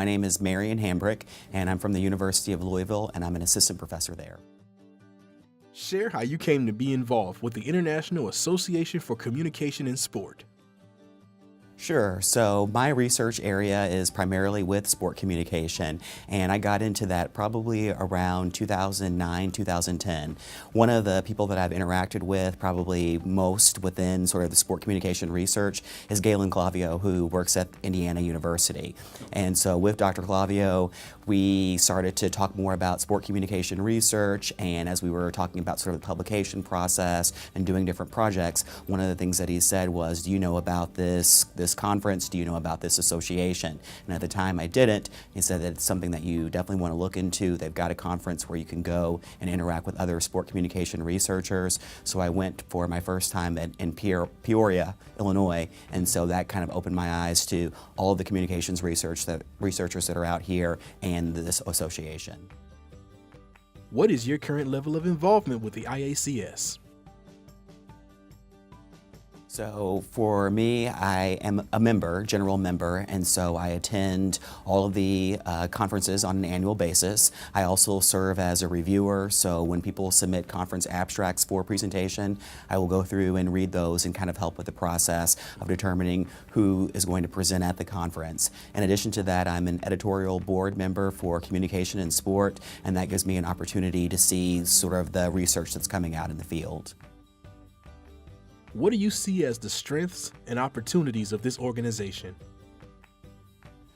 My name is Marion Hanbrink, and I'm from the University of Louisville, and I'm an assistant professor there. Share how you came to be involved with the International Association for Communication in Sport. Sure. So my research area is primarily with sport communication, and I got into that probably around 2009, 2010. One of the people that I've interacted with probably most within sort of the sport communication research is Galen Clavio, who works at Indiana University. And so with Dr. Clavio, we started to talk more about sport communication research, and as we were talking about sort of the publication process and doing different projects, one of the things that he said was, do you know about this conference? Do you know about this association? And at the time I didn't. He said that it's something that you definitely want to look into. They've got a conference where you can go and interact with other sport communication researchers. So I went for my first time in Peoria, Illinois, and so that kind of opened my eyes to all of the communications researchers that are out here and this association. What is your current level of involvement with the IACS? So for me, I am a member, general member, and so I attend all of the conferences on an annual basis. I also serve as a reviewer, so when people submit conference abstracts for presentation, I will go through and read those and kind of help with the process of determining who is going to present at the conference. In addition to that, I'm an editorial board member for Communication in Sport, and that gives me an opportunity to see sort of the research that's coming out in the field. What do you see as the strengths and opportunities of this organization?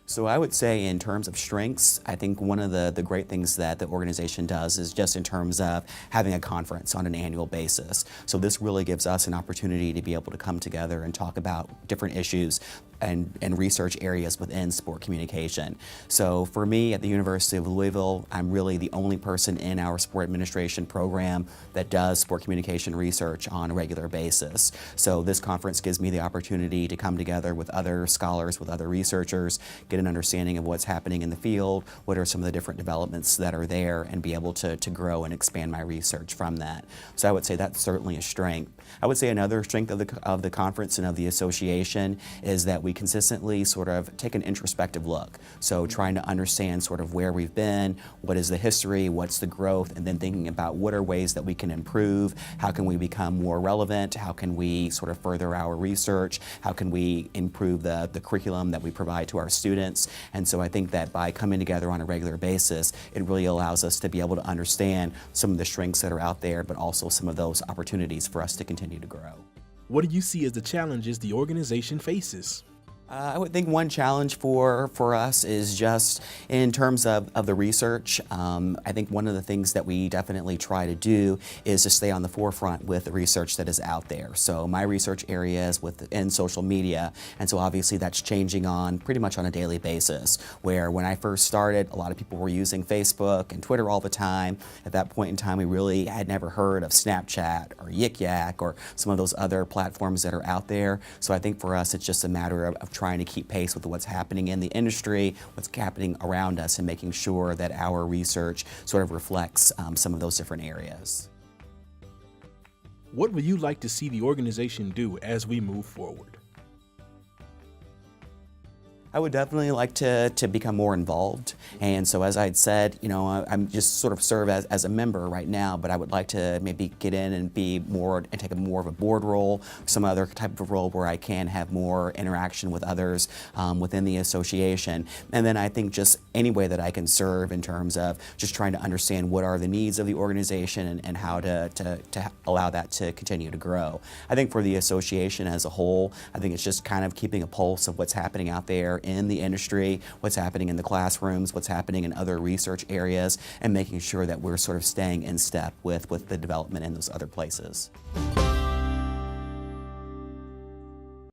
So I would say in terms of strengths, I think one of the great things that the organization does is just in terms of having a conference on an annual basis. So this really gives us an opportunity to be able to come together and talk about different issues and research areas within sport communication. So for me at the University of Louisville, I'm really the only person in our sport administration program that does sport communication research on a regular basis. So this conference gives me the opportunity to come together with other scholars, with other researchers, get an understanding of what's happening in the field, what are some of the different developments that are there, and be able to grow and expand my research from that. So I would say that's certainly a strength. I would say another strength of the conference and of the association is that we consistently sort of take an introspective look. So trying to understand sort of where we've been, what is the history, what's the growth, and then thinking about what are ways that we can improve, how can we become more relevant, how can we sort of further our research, how can we improve the curriculum that we provide to our students. And so I think that by coming together on a regular basis, it really allows us to be able to understand some of the strengths that are out there, but also some of those opportunities for us to continue to grow. What do you see as the challenges the organization faces? I would think one challenge for us is just in terms of the research. I think one of the things that we definitely try to do is to stay on the forefront with the research that is out there. So my research area is within social media, and so obviously that's changing on pretty much on a daily basis, where when I first started, a lot of people were using Facebook and Twitter all the time. At that point in time, we really had never heard of Snapchat or Yik Yak or some of those other platforms that are out there. So I think for us, it's just a matter of trying to keep pace with what's happening in the industry, what's happening around us, and making sure that our research sort of reflects some of those different areas. What would you like to see the organization do as we move forward? I would definitely like to become more involved, and so as I had said, you know, I'm just sort of serve as a member right now, but I would like to maybe get in and be more and take more of a board role, some other type of role where I can have more interaction with others within the association. And then I think just any way that I can serve in terms of just trying to understand what are the needs of the organization and how to allow that to continue to grow. I think for the association as a whole, I think it's just kind of keeping a pulse of what's happening out there in the industry, what's happening in the classrooms, what's happening in other research areas, and making sure that we're sort of staying in step with the development in those other places.